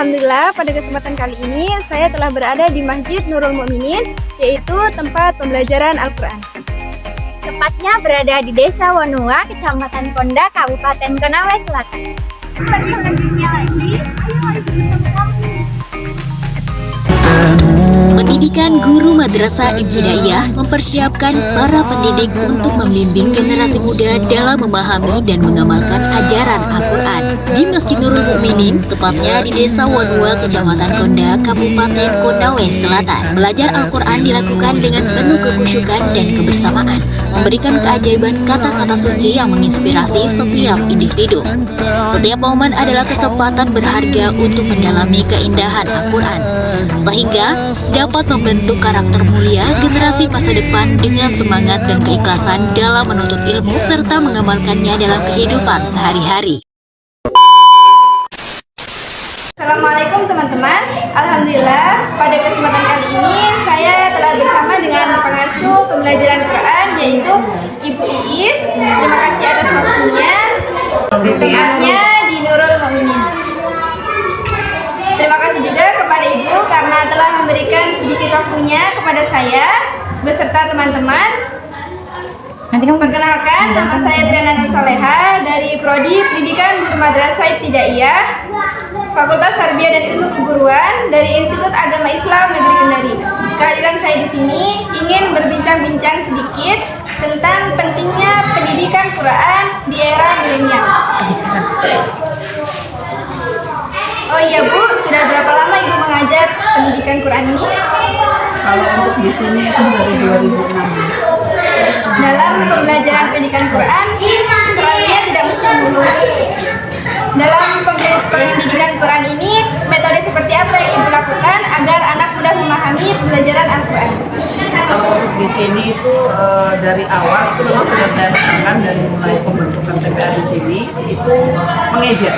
Alhamdulillah pada kesempatan kali ini saya telah berada di Masjid Nurul Mukminin, yaitu tempat pembelajaran Al-Quran. Tepatnya berada di Desa Wonua, Kecamatan Konda, Kabupaten Konawe Selatan. Selanjutnya lagi, Pendidikan guru madrasah ibtidaiyah mempersiapkan para pendidik untuk membimbing generasi muda dalam memahami dan mengamalkan ajaran Al-Quran. Di Masjid Nurul Mukminin, tepatnya di Desa Wonua, Kecamatan Konda, Kabupaten Konawe Selatan, belajar Al-Quran dilakukan dengan penuh kekhusyukan dan kebersamaan, memberikan keajaiban kata-kata suci yang menginspirasi setiap individu. Setiap momen adalah kesempatan berharga untuk mendalami keindahan Al-Quran, sehingga dapat membentuk karakter mulia generasi masa depan dengan semangat dan keikhlasan dalam menuntut ilmu serta mengamalkannya dalam kehidupan sehari-hari. Assalamualaikum teman-teman. Alhamdulillah pada kesempatan kali ini saya telah bersama dengan pengasuh pembelajaran Quran, yaitu Ibu Iis. Terima kasih atas waktunya. Tempatnya di Nurul Mukminin. Terima kasih juga kepada Ibu karena telah memberikan sedikit waktunya kepada saya beserta teman-teman. Perkenalkan, nama saya Triana Nur Saleha dari Prodi Pendidikan Guru Madrasah Ibtidaiyah, Fakultas Tarbiyah dan Ilmu Keguruan dari Institut Agama Islam Negeri Kendari. Kehadiran saya di sini ingin berbincang-bincang sedikit tentang pentingnya pendidikan Quran di era milenial. Oh iya Bu, sudah berapa lama Ibu mengajar pendidikan Quran ini? Kalau untuk di sini itu dari 2016. Dalam pembelajaran pendidikan Quran, selalunya tidak mesti lulus. Dalam pendidikan Quran ini, metode seperti apa yang Ibu lakukan agar anak mudah memahami pembelajaran Al-Quran? Kalau untuk di sini itu dari awal itu memang sudah saya tekankan dari mulai pembentukan TPA di sini itu mengeja,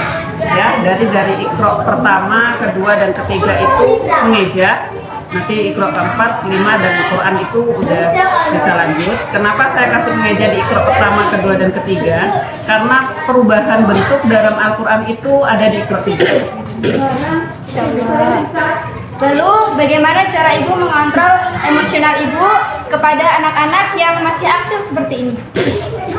ya dari Iqra pertama, kedua dan ketiga itu mengeja. Nanti Iqra keempat, kelima dan Quran itu udah bisa lanjut. Kenapa saya kasih mengeja di Iqra pertama, kedua dan ketiga? Karena perubahan bentuk dalam Al-Quran itu ada di Iqra 3. Lalu bagaimana cara Ibu mengontrol emosional Ibu kepada anak-anak yang masih aktif seperti ini?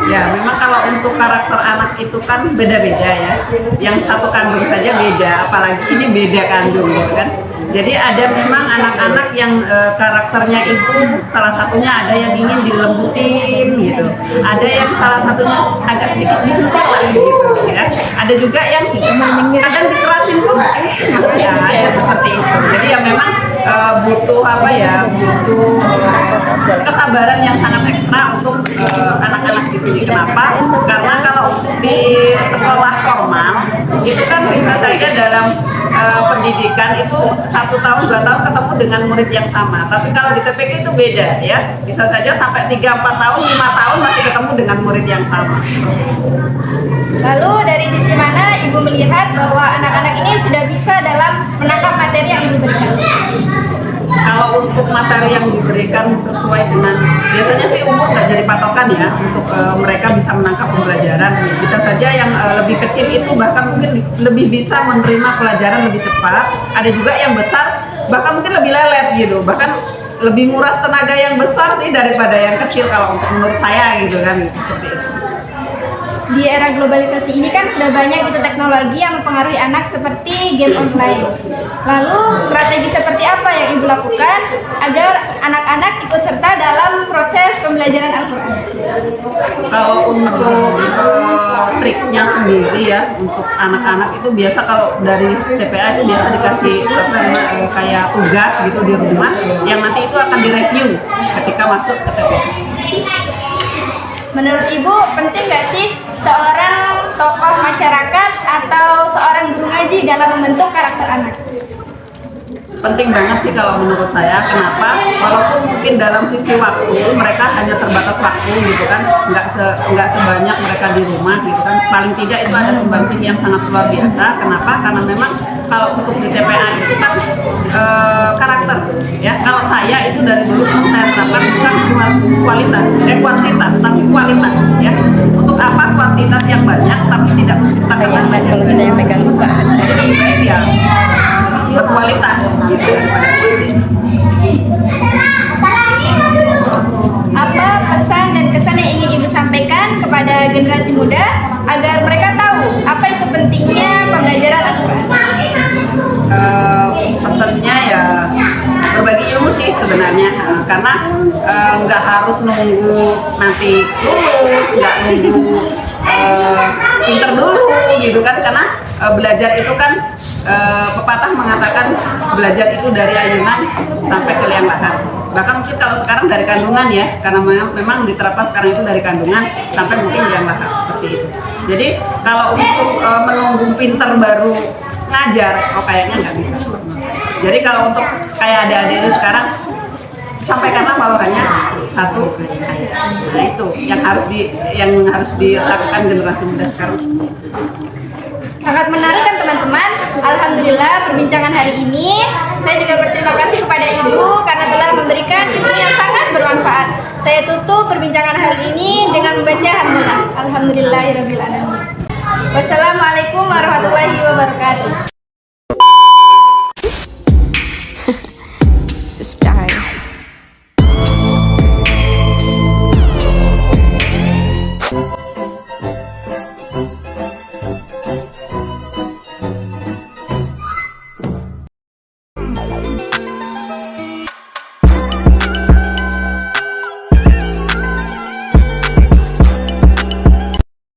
Ya, memang kalau untuk karakter anak itu kan beda-beda ya. Yang satu kandung saja beda, apalagi ini beda kandung gitu kan. Jadi ada memang anak-anak yang karakternya itu salah satunya ada yang ingin dilembutin gitu. Ada yang salah satunya agak sedikit disentil lah gitu ya. Ada juga yang kadang dikerasin pun masih aja seperti itu. Jadi ya memang butuh butuh kesabaran yang sangat ekstra untuk anak-anak di sini. Kenapa? Karena kalau untuk di sekolah formal itu kan bisa saja dalam pendidikan itu 1 tahun 2 tahun ketemu dengan murid yang sama. Tapi kalau di TPK itu beda ya. Bisa saja sampai 3, 4 tahun, 5 tahun masih ketemu dengan murid yang sama. Lalu dari sisi mana Ibu melihat bahwa anak-anak ini sudah bisa dalam menangkap materi yang Ibu berikan? Kalau untuk materi yang diberikan sesuai dengan, biasanya sih umur nggak jadi patokan ya untuk mereka bisa menangkap pembelajaran. Bisa saja yang lebih kecil itu bahkan mungkin lebih bisa menerima pelajaran lebih cepat. Ada juga yang besar bahkan mungkin lebih lelet gitu, bahkan lebih nguras tenaga yang besar sih daripada yang kecil kalau untuk menurut saya gitu kan, seperti itu. Di era globalisasi ini kan sudah banyak gitu teknologi yang mempengaruhi anak seperti game online. Lalu strategi seperti apa yang Ibu lakukan agar anak-anak ikut serta dalam proses pembelajaran Al-Quran? Kalau untuk triknya sendiri ya untuk anak-anak itu biasa kalau dari TPA itu biasa dikasih kayak tugas gitu di rumah yang nanti itu akan direview ketika masuk ke TPA. Menurut Ibu, penting nggak sih seorang tokoh masyarakat atau seorang guru ngaji dalam membentuk karakter anak? Penting banget sih kalau menurut saya. Kenapa? Walaupun mungkin dalam sisi waktu mereka hanya terbatas waktu gitu kan, nggak sebanyak mereka di rumah gitu kan. Paling tidak itu ada sumbangsih yang sangat luar biasa. Kenapa? Karena memang kalau untuk di TPA itu kan karakter ya. Kalau saya itu dari dulu memang saya terapkan bukan cuma kuantitas tapi kualitas ya. Untuk apa kuantitas yang banyak tapi tidak menciptakan kalau kita yang pegang buka jadi ya berkualitas gitu. Apa pesan dan kesan yang ingin Ibu sampaikan kepada generasi muda agar mereka tahu apa itu pentingnya pembelajaran Al-Quran? Pesannya ya berbagi ilmu sih sebenarnya, karena nggak harus nunggu nanti lulus, nggak nunggu pinter dulu gitu kan, karena belajar itu kan pepatah mengatakan belajar itu dari ayunan sampai ke liang lahat. Bahkan mungkin kalau sekarang dari kandungan ya, karena memang diterapkan sekarang itu dari kandungan sampai mungkin liang lahat seperti itu. Jadi kalau untuk menunggu pinter baru ngajar, kayaknya nggak bisa. Jadi kalau untuk kayak adik-adik itu sekarang, sampaikanlah wawasannya satu. Nah itu yang harus dilakukan generasi muda sekarang. Sangat menarik kan teman-teman. Alhamdulillah perbincangan hari ini saya juga berterima kasih kepada Ibu karena telah memberikan ilmu yang sangat bermanfaat. Saya tutup perbincangan hari ini dengan membaca hamdalah. Alhamdulillahirabbil alamin. Wassalamualaikum warahmatullahi wabarakatuh.